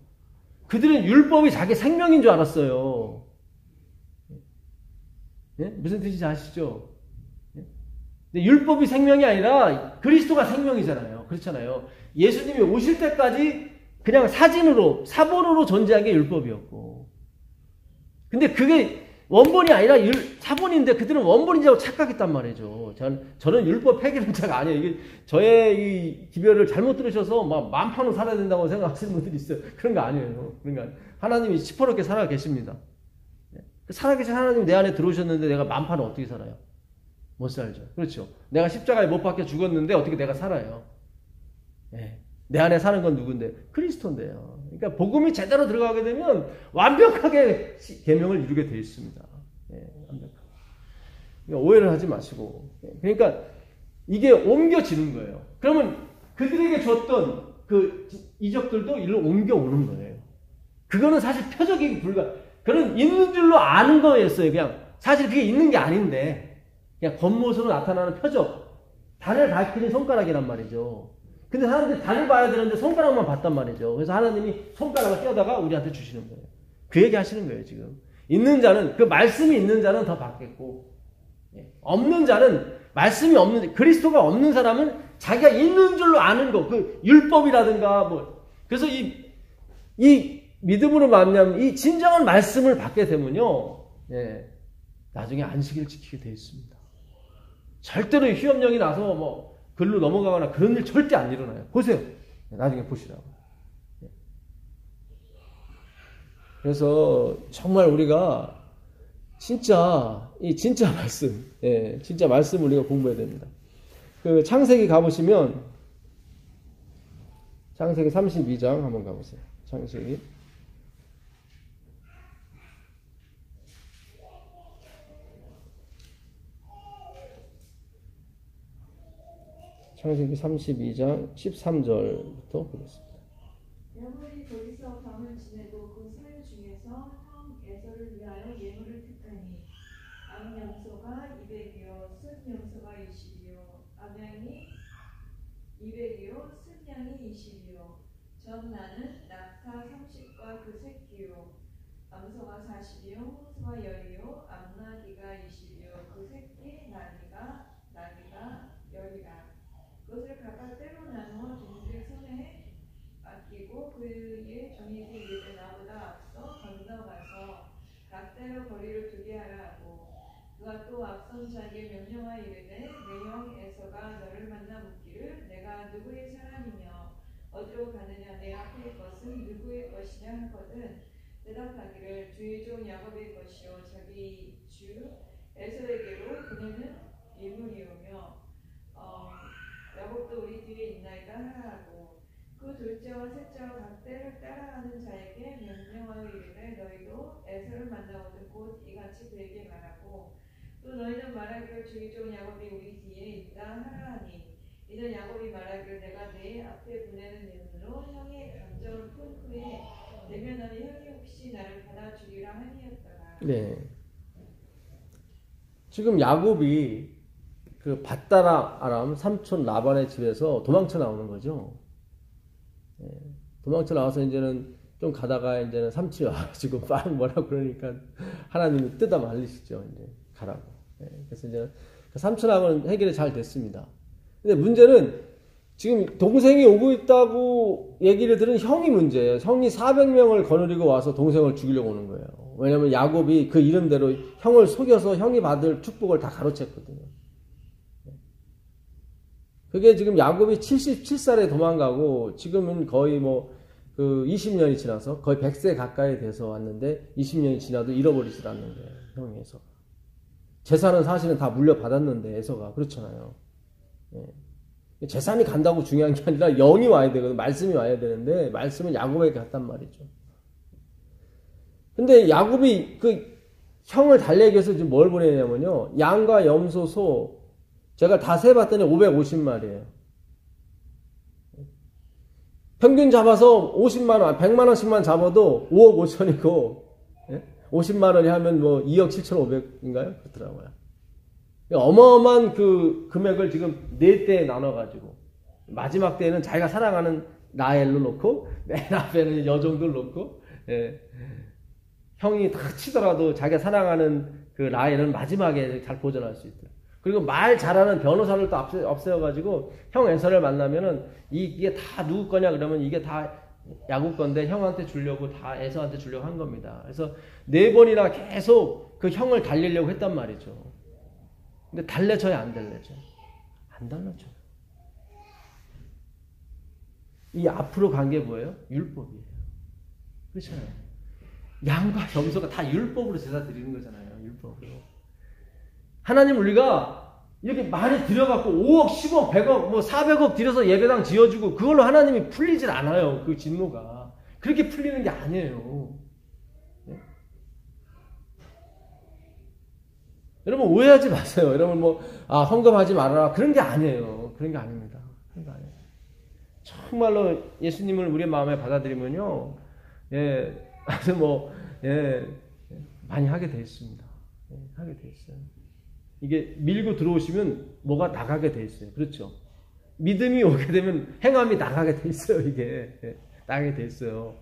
그들은 율법이 자기 생명인 줄 알았어요. 무슨 뜻인지 아시죠? 근데 율법이 생명이 아니라 그리스도가 생명이잖아요. 그렇잖아요. 예수님이 오실 때까지 그냥 사본으로 존재한 게 율법이었고. 근데 그게 원본이 아니라 사본인데 그들은 원본이라고 착각했단 말이죠. 저는 율법 폐기론자가 아니에요. 이게 저의 이 기별을 잘못 들으셔서 막 만판으로 살아야 된다고 생각하시는 분들이 있어요. 그런 거 아니에요. 그러니까 하나님이 시퍼렇게 살아 계십니다. 살아계신 하나님이 내 안에 들어오셨는데 내가 만판을 어떻게 살아요? 못 살죠. 그렇죠. 내가 십자가에 못 박혀 죽었는데 어떻게 내가 살아요? 내 안에 사는 건 누군데? 그리스도인데요. 그러니까 복음이 제대로 들어가게 되면 완벽하게 계명을 이루게 되어 있습니다. 완벽하게. 그러니까 오해를 하지 마시고. 그러니까 이게 옮겨지는 거예요. 그러면 그들에게 줬던 그 이적들도 일로 옮겨오는 거예요. 그거는 사실 표적이 그런 있는 줄로 아는 거였어요. 그냥 사실 그게 있는 게 아닌데 그냥 겉모습으로 나타나는 표적. 달을 밝히는 손가락이란 말이죠. 근데 사람들이 달을 봐야 되는데 손가락만 봤단 말이죠. 그래서 하나님이 손가락을 떼어다가 우리한테 주시는 거예요. 그 얘기 하시는 거예요, 지금. 있는 자는, 그 말씀이 있는 자는 더 받겠고, 없는 자는, 말씀이 없는, 그리스도가 없는 사람은 자기가 있는 줄로 아는 거, 그 율법이라든가, 뭐. 그래서 이 믿음으로 말미암아 이 진정한 말씀을 받게 되면요, 나중에 안식일을 지키게 되어 있습니다. 절대로 휴업령이 나서 뭐, 글로 넘어가거나 그런 일 절대 안 일어나요. 보세요. 나중에 보시라고. 그래서 정말 우리가 진짜 말씀, 진짜 말씀을 우리가 공부해야 됩니다. 그 창세기 가보시면 창세기 32장 한번 가보세요. 창세기 32장 13절부터 보겠습니다. 야곱이 거기서 밤을 지내고 그 사흘 중에서 형 에서를 위하여 예물을 택하니 암염소가 200이요 순염소가 20이요 암양이 200이요 순양이 20이요 전나는 낙타 30과 그 새끼요 암소가 40이요 홍소가 10이요 암나귀가 20이요 그 새끼 나귀가 10이라 그것을 각각 때로 나누어 종들의 손에 맡기고 그의 종에게 이르되 나보다 앞서 건너가서 각대로 거리를 두게 하라 하고 그가 또 앞선 자에게 명령하여 이르되 내 형 에서가 너를 만나 묻기를 내가 누구의 사람이며 어디로 가느냐 내 앞에 것은 누구의 것이냐 하거든 대답하기를 주의 종 야곱의 것이요 자기 주 에서에게로 그네는 예물이오며 야곱도 우리 뒤에 있나이다 하라고 그 둘째와 셋째와 각 때를 따라가는 자에게 명령하여 이르되 너희도 에서를 만나거든 곧 이같이 그에게 말하고 또 너희는 말하기를 주의 종 야곱이 우리 뒤에 있다 하라니 이는 야곱이 말하기를 내가 내 앞에 보내는 예물로 형의 감정을 푼 후에 내면하니 형이 혹시 나를 받아주리라 함이었더라. 네. 지금 야곱이 그 밧다라 아람 삼촌 라반의 집에서 도망쳐 나오는 거죠. 네. 도망쳐 나와서 이제는 좀 가다가 이제는 삼촌이 와가지고 막 뭐라고 그러니까 하나님이 뜯어 말리시죠. 이제 가라고. 네. 그래서 이제 그 삼촌하고는 해결이 잘 됐습니다. 근데 문제는 지금 동생이 오고 있다고 얘기를 들은 형이 문제예요. 형이 400명을 거느리고 와서 동생을 죽이려고 오는 거예요. 왜냐면 야곱이 그 이름대로 형을 속여서 형이 받을 축복을 다 가로챘거든요. 그게 지금 야곱이 77살에 도망가고 지금은 거의 그 20년이 지나서 거의 100세 가까이 돼서 왔는데 20년이 지나도 잃어버리질 않는 거예요. 형이 에서가. 재산은 사실은 다 물려받았는데 에서가 그렇잖아요. 예. 재산이 간다고 중요한 게 아니라 영이 와야 되거든. 말씀이 와야 되는데 말씀은 야곱에게 갔단 말이죠. 근데 야곱이 그 형을 달래기 위해서 지금 뭘 보내냐면요. 양과 염소, 소 제가 다 세봤더니 550마리예요. 평균 잡아서 50만원, 100만원씩만 잡아도 5억 5천이고 50만원이 하면 2억 7,500인가요? 그렇더라고요. 어마어마한 그 금액을 지금 4대에 나눠가지고 마지막 때에는 자기가 사랑하는 라헬로 놓고 맨 앞에는 여종들 놓고 형이 다 치더라도 자기가 사랑하는 그 라헬은 마지막에 잘 보존할 수 있도록 그리고 말 잘하는 변호사를 또 앞세워가지고 형 에서를 만나면은 이게 다 누구 거냐 그러면 이게 다 야곱 건데 형한테 주려고 다 에서한테 주려고 한 겁니다. 그래서 4번이나 계속 그 형을 달리려고 했단 말이죠. 근데 달래져야 안 달래져? 안 달라져요. 이 앞으로 간 게 뭐예요? 율법이에요. 그렇잖아요. 양과 염소가 다 율법으로 제사 드리는 거잖아요. 율법으로. 하나님 우리가 이렇게 많이 들여갖고 5억, 10억, 100억, 400억 들여서 예배당 지어주고 그걸로 하나님이 풀리질 않아요. 그 진노가. 그렇게 풀리는 게 아니에요. 네? 여러분 오해하지 마세요. 여러분 헌금하지 말아라. 그런 게 아니에요. 그런 게 아닙니다. 그런 게 아니에요. 정말로 예수님을 우리의 마음에 받아들이면요. 아주 많이 하게 돼 있습니다. 하게 돼 있어요. 이게 밀고 들어오시면 뭐가 나가게 돼 있어요. 그렇죠? 믿음이 오게 되면 행함이 나가게 돼 있어요. 이게 나가게 돼 있어요.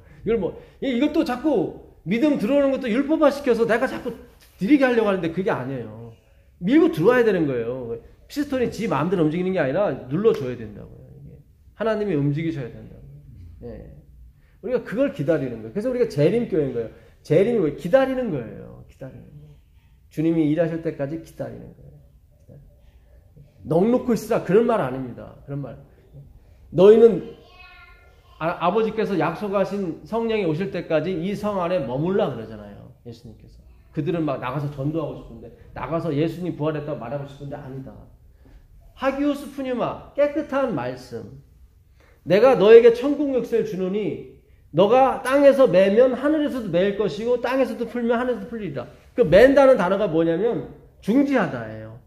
이것도 자꾸 믿음 들어오는 것도 율법화 시켜서 내가 자꾸 드리게 하려고 하는데 그게 아니에요. 밀고 들어와야 되는 거예요. 피스톤이 지 마음대로 움직이는 게 아니라 눌러줘야 된다고요. 이게. 하나님이 움직이셔야 된다고요. 우리가 그걸 기다리는 거예요. 그래서 우리가 재림교회인 거예요. 재림이 왜 기다리는 거예요. 기다리는 거예요. 주님이 일하실 때까지 기다리는 거예요. 넋놓고 있으라 그런 말 아닙니다. 그런 말. 너희는 아버지께서 약속하신 성령이 오실 때까지 이 성 안에 머물라 그러잖아요. 예수님께서. 그들은 막 나가서 전도하고 싶은데 나가서 예수님 부활했다고 말하고 싶은데 아니다. 하기오스 푸뉴마 깨끗한 말씀. 내가 너에게 천국 역사를 주노니 너가 땅에서 매면 하늘에서도 매일 것이고 땅에서도 풀면 하늘에서도 풀리리라. 그 맨다는 단어가 뭐냐면 중지하다예요.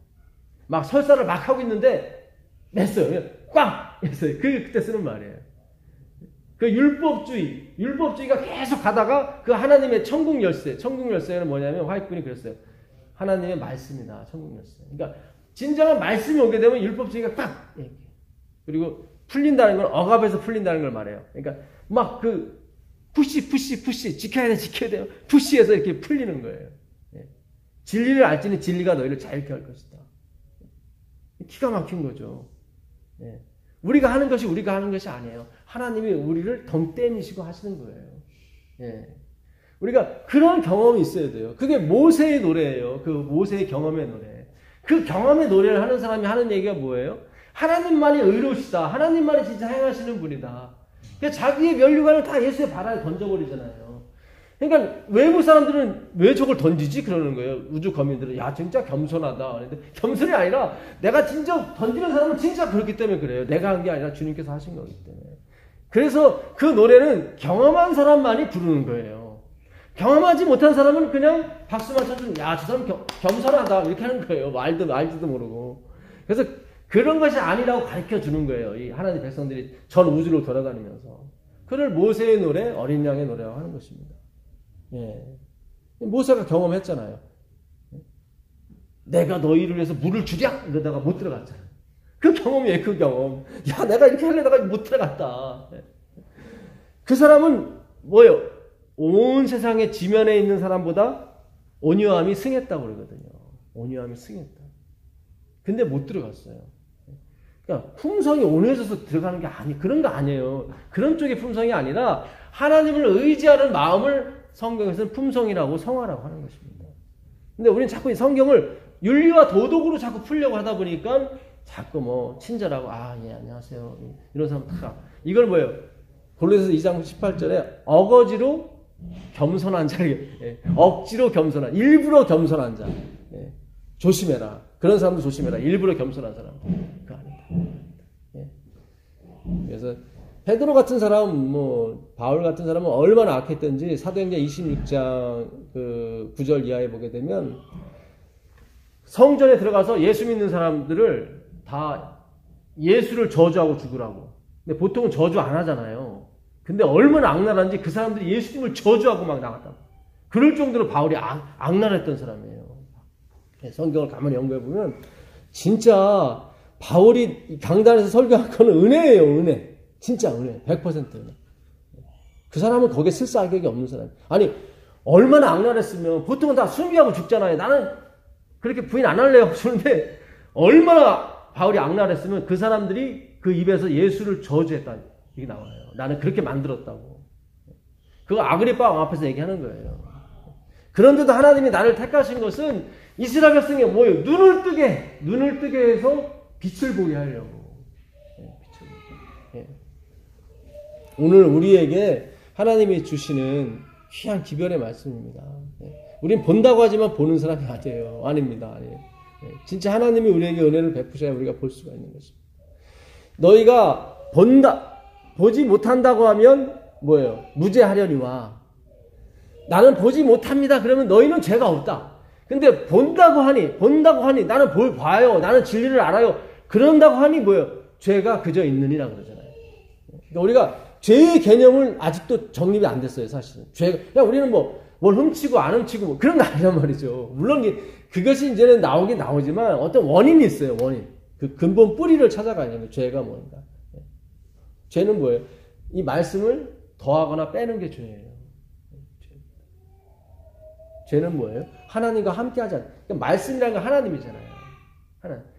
막 설사를 막 하고 있는데 맸어요. 꽝! 했어요. 그게 그때 쓰는 말이에요. 그 율법주의가 계속 가다가 그 하나님의 천국 열쇠는 뭐냐면 화이트분이 그랬어요. 하나님의 말씀이다. 천국 열쇠. 그러니까 진정한 말씀이 오게 되면 율법주의가 딱 그리고 풀린다는 건 억압에서 풀린다는 걸 말해요. 그러니까 막 푸시 지켜야 돼요. 푸시해서 이렇게 풀리는 거예요. 진리를 알지니 진리가 너희를 자유케 할 것이다. 기가 막힌 거죠. 우리가 하는 것이 우리가 하는 것이 아니에요. 하나님이 우리를 덤때미시고 하시는 거예요. 우리가 그런 경험이 있어야 돼요. 그게 모세의 노래예요. 그 모세의 경험의 노래. 그 경험의 노래를 하는 사람이 하는 얘기가 뭐예요? 하나님만이 의로우시다. 하나님만이 진짜 행하시는 분이다. 자기의 면류관을 다 예수의 발 아래 던져버리잖아요. 그러니까 외부 사람들은 왜 저걸 던지지? 그러는 거예요. 우주 거민들은. 야, 진짜 겸손하다. 그런데 겸손이 아니라 내가 진짜 던지는 사람은 진짜 그렇기 때문에 그래요. 내가 한 게 아니라 주님께서 하신 거기 때문에. 그래서 그 노래는 경험한 사람만이 부르는 거예요. 경험하지 못한 사람은 그냥 박수만 쳐주는, 야, 저 사람 겸손하다. 이렇게 하는 거예요. 말지도 모르고. 그래서 그런 것이 아니라고 가르쳐 주는 거예요. 이 하나님 백성들이 전 우주를 돌아다니면서. 그를 모세의 노래, 어린 양의 노래라고 하는 것입니다. 예. 모세가 경험했잖아요. 내가 너희를 위해서 물을 주랴! 이러다가 못 들어갔잖아요. 그 경험이에요, 그 경험. 야, 내가 이렇게 하려다가 못 들어갔다. 예. 그 사람은 뭐예요? 온 세상의 지면에 있는 사람보다 온유함이 승했다고 그러거든요. 온유함이 승했다. 근데 못 들어갔어요. 그러니까 품성이 온유해져서 들어가는 게 그런 거 아니에요. 그런 쪽의 품성이 아니라 하나님을 의지하는 마음을 성경에서는 품성이라고 성화라고 하는 것입니다. 근데 우리는 자꾸 이 성경을 윤리와 도덕으로 자꾸 풀려고 하다 보니까 자꾸 뭐 친절하고 예, 안녕하세요. 이런 사람 다. 이걸 뭐예요? 골로새서 2장 18절에 어거지로 겸손한 자, 억지로 겸손한, 일부러 겸손한 자. 조심해라. 그런 사람도 조심해라. 일부러 겸손한 사람. 그거 아니다. 그래서 베드로 같은 사람, 바울 같은 사람은 얼마나 악했던지 사도행전 26장 그 9절 이하에 보게 되면 성전에 들어가서 예수 믿는 사람들을 다 예수를 저주하고 죽으라고. 근데 보통은 저주 안 하잖아요. 근데 얼마나 악랄한지 그 사람들이 예수님을 저주하고 막 나갔다고. 그럴 정도로 바울이 악랄했던 사람이에요. 성경을 가만히 연구해 보면 진짜 바울이 강단에서 설교한 거는 은혜예요, 은혜. 진짜 은혜. 100% 은혜. 그 사람은 거기에 실사격이 없는 사람. 아니, 얼마나 악랄했으면 보통은 다 순교하고 죽잖아요. 나는 그렇게 부인 안 할래요. 그런데 얼마나 바울이 악랄했으면 그 사람들이 그 입에서 예수를 저주했다. 이게 나와요. 나는 그렇게 만들었다고. 그거 아그리파 왕 앞에서 얘기하는 거예요. 그런데도 하나님이 나를 택하신 것은 이스라엘 백성이 뭐예요? 눈을 뜨게 해서 빛을 보게 하려고. 오늘 우리에게 하나님이 주시는 귀한 기별의 말씀입니다. 우린 본다고 하지만 보는 사람이 아니에요. 아닙니다. 아니에요. 진짜 하나님이 우리에게 은혜를 베푸셔야 우리가 볼 수가 있는 것입니다. 너희가 보지 못한다고 하면 뭐예요? 무죄하려니와. 나는 보지 못합니다. 그러면 너희는 죄가 없다. 근데 본다고 하니 나는 봐요. 나는 진리를 알아요. 그런다고 하니 뭐예요? 죄가 그저 있느니라 그러잖아요. 그러니까 우리가 죄의 개념은 아직도 정립이 안 됐어요, 사실은. 그냥 우리는 뭘 훔치고 안 훔치고 그런 거 아니란 말이죠. 물론 그것이 이제는 나오긴 나오지만 어떤 원인이 있어요, 원인. 그 근본 뿌리를 찾아가야 돼요. 죄가 뭔가. 죄는 뭐예요? 이 말씀을 더하거나 빼는 게 죄예요. 죄는 뭐예요? 하나님과 함께 하지 않는. 그러니까 말씀이라는 건 하나님이잖아요.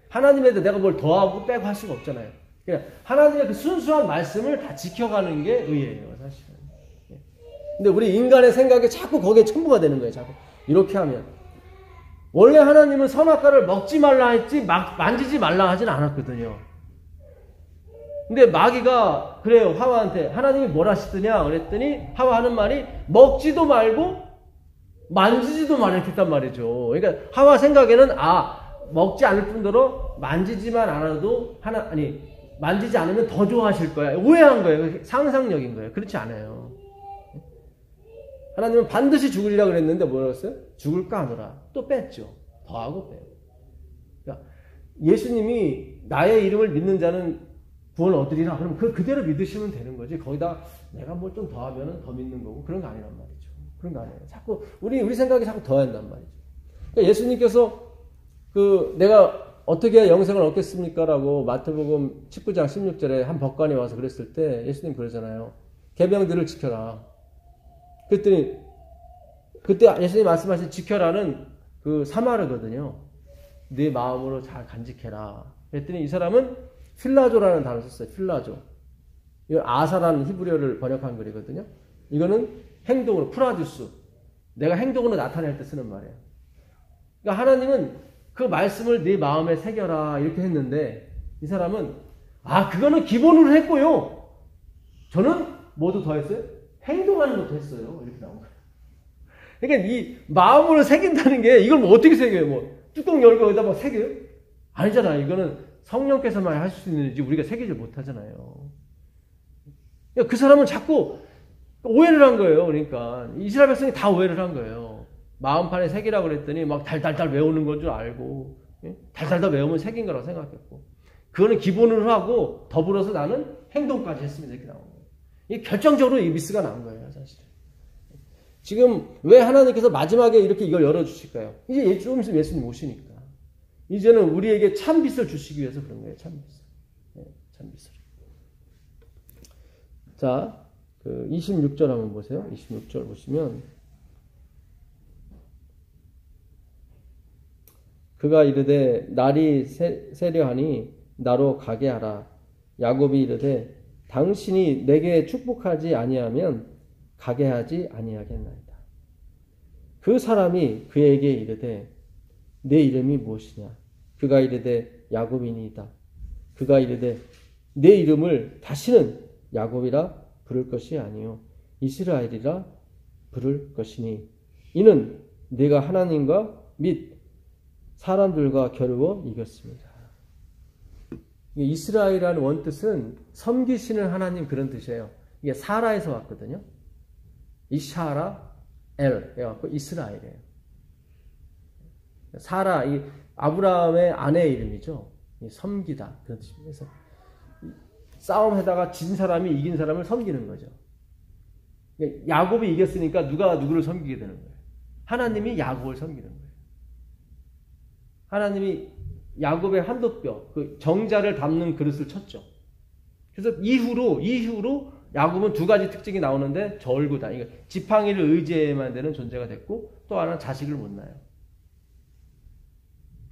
하나님에도 내가 뭘 더하고 빼고 할 수가 없잖아요. 그러니까 하나님의 그 순수한 말씀을 다 지켜가는 게 의예요, 사실은. 근데 우리 인간의 생각이 자꾸 거기에 첨부가 되는 거예요, 자꾸. 이렇게 하면. 원래 하나님은 선악과를 먹지 말라 했지, 만지지 말라 하진 않았거든요. 근데 마귀가, 그래요, 하와한테, 하나님이 뭘 하시더냐? 그랬더니, 하와 하는 말이, 먹지도 말고, 만지지도 말라 했단 말이죠. 그러니까, 하와 생각에는, 먹지 않을 뿐더러, 만지지만 않아도, 만지지 않으면 더 좋아하실 거야. 오해한 거예요. 상상력인 거예요. 그렇지 않아요. 하나님은 반드시 죽으리라 그랬는데 뭐라고 했어요? 죽을까 하더라. 또 뺐죠. 더하고 빼요. 그러니까 예수님이 나의 이름을 믿는 자는 구원을 얻으리라. 그럼 그대로 믿으시면 되는 거지. 거기다 내가 뭘 좀 더하면 더 믿는 거고 그런 거 아니란 말이죠. 그런 거 아니에요. 자꾸 우리 생각이 자꾸 더한단 말이죠. 그러니까 예수님께서 내가 어떻게 해야 영생을 얻겠습니까? 라고 마태복음 19장 16절에 한 법관이 와서 그랬을 때 예수님 그러잖아요. 계명들을 지켜라. 그랬더니 그때 예수님 말씀하신 지켜라는 그 사마르거든요. 네 마음으로 잘 간직해라. 그랬더니 이 사람은 필라조라는 단어를 썼어요. 필라조. 이건 아사라는 히브리어를 번역한 글이거든요. 이거는 행동으로 프라듀스. 내가 행동으로 나타낼 때 쓰는 말이에요. 그러니까 하나님은 그 말씀을 네 마음에 새겨라 이렇게 했는데 이 사람은 그거는 기본으로 했고요. 저는 뭐도 더 했어요? 행동하는 것도 했어요. 이렇게 나온 거예요. 그러니까 이 마음으로 새긴다는 게 이걸 뭐 어떻게 새겨요? 뭐 뚜껑 열고 여기다 막 새겨요? 아니잖아요. 이거는 성령께서만 할 수 있는지 우리가 새기지 못하잖아요. 그러니까 그 사람은 자꾸 오해를 한 거예요. 그러니까 이스라엘 백성이 다 오해를 한 거예요. 마음판에 새기라고 그랬더니 막 달달달 외우는 건 줄 알고 달달달 외우면 새긴 거라고 생각했고 그거는 기본으로 하고 더불어서 나는 행동까지 했습니다. 이렇게 나온 거예요. 이게 결정적으로 이 미스가 나온 거예요. 사실은. 지금 왜 하나님께서 마지막에 이렇게 이걸 열어주실까요? 이제 좀 있으면 예수님 오시니까. 이제는 우리에게 참빛을 주시기 위해서 그런 거예요. 참빛을. 네, 참빛을. 자, 그 26절 한번 보세요. 26절 보시면 그가 이르되 날이 세려하니 나로 가게 하라. 야곱이 이르되 당신이 내게 축복하지 아니하면 가게 하지 아니하겠나이다. 그 사람이 그에게 이르되 내 이름이 무엇이냐? 그가 이르되 야곱이니이다. 그가 이르되 내 이름을 다시는 야곱이라 부를 것이 아니요 이스라엘이라 부를 것이니 이는 내가 하나님과 및 사람들과 겨루어 이겼습니다. 이스라엘이라는 원뜻은 섬기시는 하나님 그런 뜻이에요. 이게 사라에서 왔거든요. 이샤라 엘 해갖고 이스라엘이에요. 사라 이 아브라함의 아내의 이름이죠. 섬기다 그런 뜻입니다. 그래서 싸움하다가 진 사람이 이긴 사람을 섬기는 거죠. 야곱이 이겼으니까 누가 누구를 섬기게 되는 거예요. 하나님이 야곱을 섬기는 거예요. 하나님이 야곱의 한도뼈, 그 정자를 담는 그릇을 쳤죠. 그래서 이후로 야곱은 두 가지 특징이 나오는데 절구다. 이거 지팡이를 의지해야만 되는 존재가 됐고 또 하나는 자식을 못 낳아요.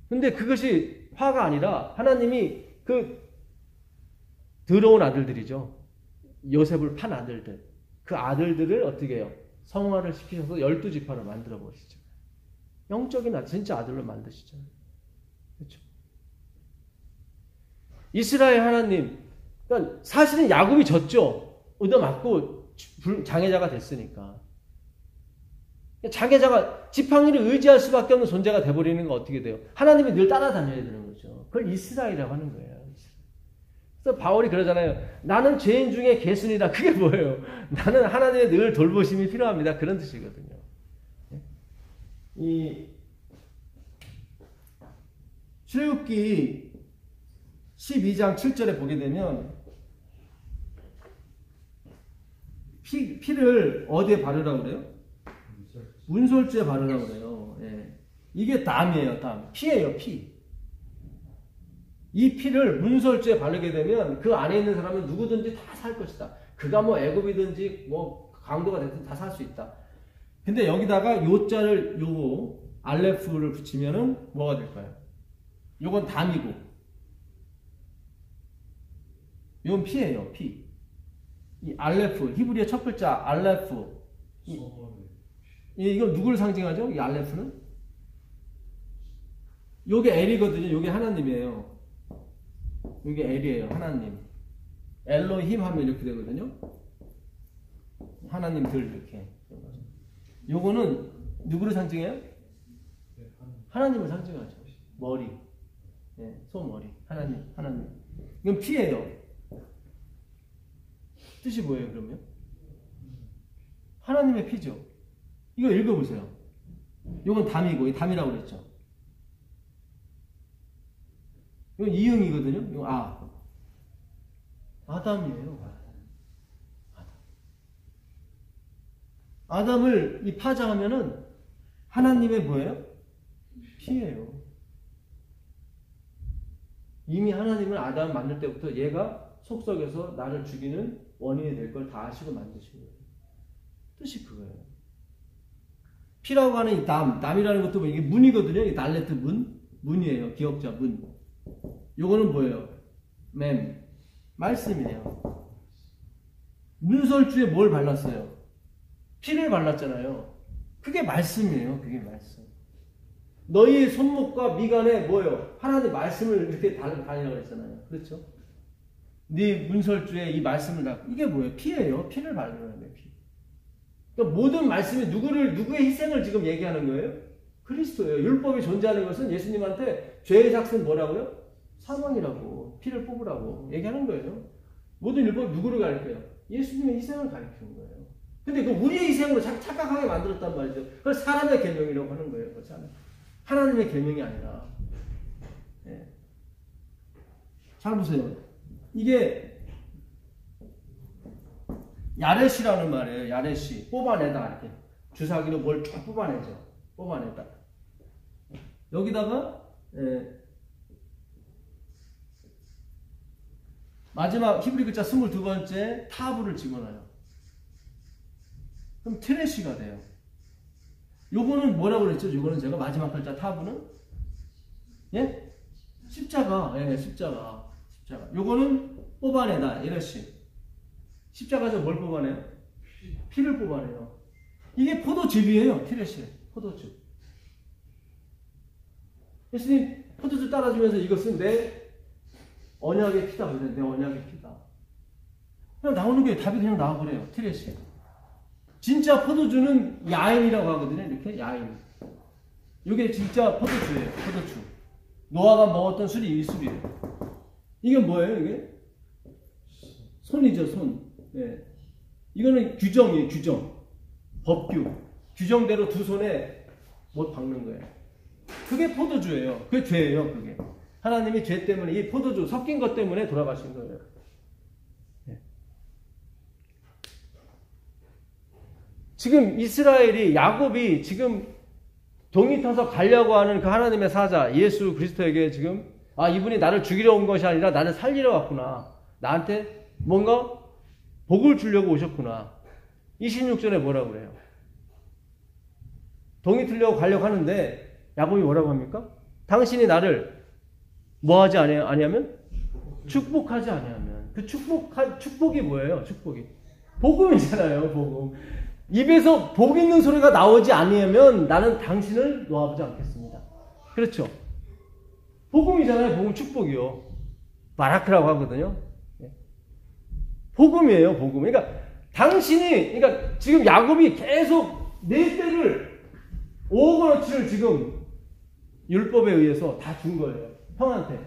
근데 그것이 화가 아니라 하나님이 그 더러운 아들들이죠. 요셉을 판 아들들. 그 아들들을 어떻게 해요? 성화를 시키셔서 12지파로 만들어 버리시죠. 영적인 아들, 진짜 아들로 만드시잖아요. 그렇죠? 이스라엘 하나님, 그러니까 사실은 야곱이 졌죠. 얻어맞고 장애자가 됐으니까. 장애자가 지팡이를 의지할 수밖에 없는 존재가 돼버리는 건 어떻게 돼요? 하나님이 늘 따라다녀야 되는 거죠. 그걸 이스라엘이라고 하는 거예요. 그래서 바울이 그러잖아요. 나는 죄인 중에 개순이다. 그게 뭐예요? 나는 하나님의 늘 돌보심이 필요합니다. 그런 뜻이거든요. 이 출애굽기 12장 7절에 보게 되면 피를 어디에 바르라고 그래요? 문설주에 바르라고 그래요. 예. 이게 담이에요. 담. 피예요. 피. 이 피를 문설주에 바르게 되면 그 안에 있는 사람은 누구든지 다 살 것이다. 그가 뭐 애굽이든지 뭐 강도가 됐든 다 살 수 있다. 근데 여기다가 요자를 요거 알레프를 붙이면은 뭐가 될까요? 요건 담이고 요건 피예요. 피. 이 알레프 히브리어 첫 글자 알레프 이건 누구를 상징하죠? 이 알레프는 요게 엘이거든요. 요게 하나님이에요. 요게 엘이에요. 하나님. 엘로힘 하면 이렇게 되거든요. 하나님들 이렇게. 요거는 누구를 상징해요? 하나님을 상징하죠. 머리. 네, 소머리. 하나님. 이건 피예요. 뜻이 뭐예요, 그러면? 하나님의 피죠. 이거 읽어보세요. 요건 담이고, 이 담이라고 그랬죠. 이건 이응이거든요. 이거 아담이에요. 아담을 이 파장하면은 하나님의 뭐예요? 피예요. 이미 하나님은 아담을 만들 때부터 얘가 속썩여서 나를 죽이는 원인이 될 걸 다 아시고 만드신 거예요. 뜻이 그거예요. 피라고 하는 이 남이라는 것도 이게 문이거든요. 이 달레트 문이에요. 기억자 문. 요거는 뭐예요? 말씀이에요. 문설주에 뭘 발랐어요? 피를 발랐잖아요. 그게 말씀이에요. 그게 말씀. 너희의 손목과 미간에 뭐예요? 하나님 말씀을 이렇게 다니라고 했잖아요. 그렇죠? 네 문설주에 이 말씀을 이게 뭐예요? 피예요. 피를 바르는 거예요. 피. 그러니까 모든 말씀이 누구의 희생을 지금 얘기하는 거예요? 그리스도예요. 율법이 존재하는 것은 예수님한테 죄의 삭은 뭐라고요? 사망이라고, 피를 뽑으라고 얘기하는 거예요. 모든 율법이 누구를 가리켜요? 예수님의 희생을 가리키는 거예요. 근데 그 우리의 희생으로 착각하게 만들었단 말이죠. 그걸 사람의 계명이라고 하는 거예요. 그렇지 않아요? 하나님의 계명이 아니라. 네. 잘 보세요. 이게 야렛이라는 말이에요. 야렛이 뽑아내다 이렇게 주사기로 뭘 쫙 뽑아내죠. 뽑아내다. 여기다가 마지막 히브리 글자 22번째 타브를 집어넣어요. 그럼 트레시가 돼요. 요거는 뭐라고 그랬죠? 요거는 제가 마지막 글자 타브는 예? 십자가. 예, 십자가. 요거는 뽑아내다. 이러시. 십자가에서 뭘 뽑아내요? 피를 뽑아내요. 이게 포도즙이에요. 트레시. 포도즙. 예수님 포도즙 따라주면서 이것은 내 언약의 피다. 그래. 내 언약의 피다. 그냥 나오는 게 답이 그냥 나와버려요. 트레시. 진짜 포도주는 야인이라고 하거든요. 이렇게 야인. 이게 진짜 포도주예요. 포도주. 노아가 먹었던 술이 이 술이에요. 이게 뭐예요? 이게 손이죠. 손. 네. 이거는 규정이에요. 규정. 법규. 규정대로 두 손에 못 박는 거예요. 그게 포도주예요. 그게 죄예요. 그게. 하나님이 죄 때문에 이 포도주 섞인 것 때문에 돌아가신 거예요. 네. 지금 이스라엘이 야곱이 지금 동이 터서 가려고 하는 그 하나님의 사자 예수 그리스도에게 지금 이분이 나를 죽이려 온 것이 아니라 나를 살리러 왔구나. 나한테 뭔가 복을 주려고 오셨구나. 26절에 뭐라고 그래요? 동이 틀려고 가려고 하는데 야곱이 뭐라고 합니까? 당신이 나를 뭐하지 아니하면? 축복하지 아니하면. 그 축복이 뭐예요? 축복이. 복음이잖아요. 복음. 입에서 복 있는 소리가 나오지 아니하면 나는 당신을 놓아보지 않겠습니다. 그렇죠? 복음이잖아요. 복음 축복이요. 바라크라고 하거든요. 복음이에요. 복음. 그러니까 그러니까 지금 야곱이 계속 네 때를 5억 원어치를 지금 율법에 의해서 다 준 거예요. 형한테.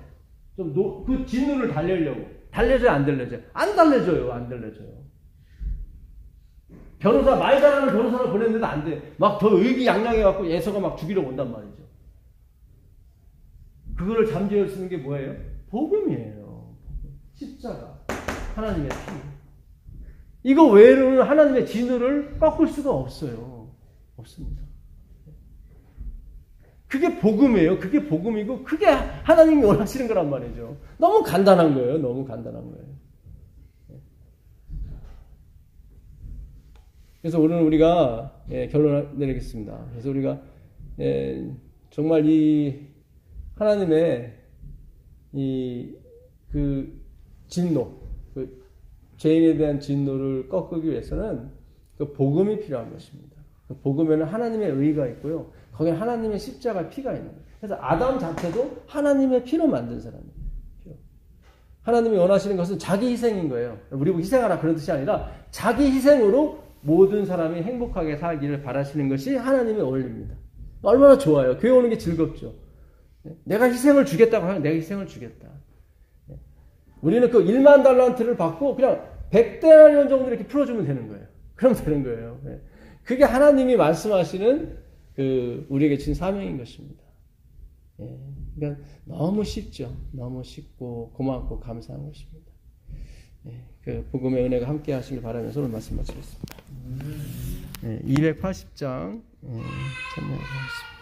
그 진노를 달래려고. 달래줘요? 안 달래줘요? 안 달래줘요. 안 달래줘요. 말 잘하는 변호사를 보냈는데도 안 돼. 막 더 의기양양해갖고 예서가 막 죽이러 온단 말이죠. 그거를 잠재울 수 있는 게 뭐예요? 복음이에요. 십자가. 하나님의 피. 이거 외에는 하나님의 진노를 꺾을 수가 없어요. 없습니다. 그게 복음이에요. 그게 복음이고 그게 하나님이 원하시는 거란 말이죠. 너무 간단한 거예요. 너무 간단한 거예요. 그래서 오늘 우리가 결론을 내리겠습니다. 그래서 우리가 정말 이 하나님의 그 진노, 그 죄인에 대한 진노를 꺾기 위해서는 그 복음이 필요한 것입니다. 그 복음에는 하나님의 의가 있고요. 거기에 하나님의 십자가 피가 있는 거예요. 그래서 아담 자체도 하나님의 피로 만든 사람이에요. 하나님이 원하시는 것은 자기 희생인 거예요. 우리 보고 희생하라 그런 뜻이 아니라 자기 희생으로 모든 사람이 행복하게 살기를 바라시는 것이 하나님의 원리입니다. 얼마나 좋아요. 교회 오는 게 즐겁죠. 내가 희생을 주겠다고 하면 내가 희생을 주겠다. 우리는 그 1만 달란트를 받고 그냥 100데나리온 정도 이렇게 풀어주면 되는 거예요. 그럼 되는 거예요. 그게 하나님이 말씀하시는 우리에게 준 사명인 것입니다. 그러니까 너무 쉽죠. 너무 쉽고 고맙고 감사한 것입니다. 그 복음의 은혜가 함께 하시길 바라면서 오늘 말씀 마치겠습니다. 280장 참여하겠습니다.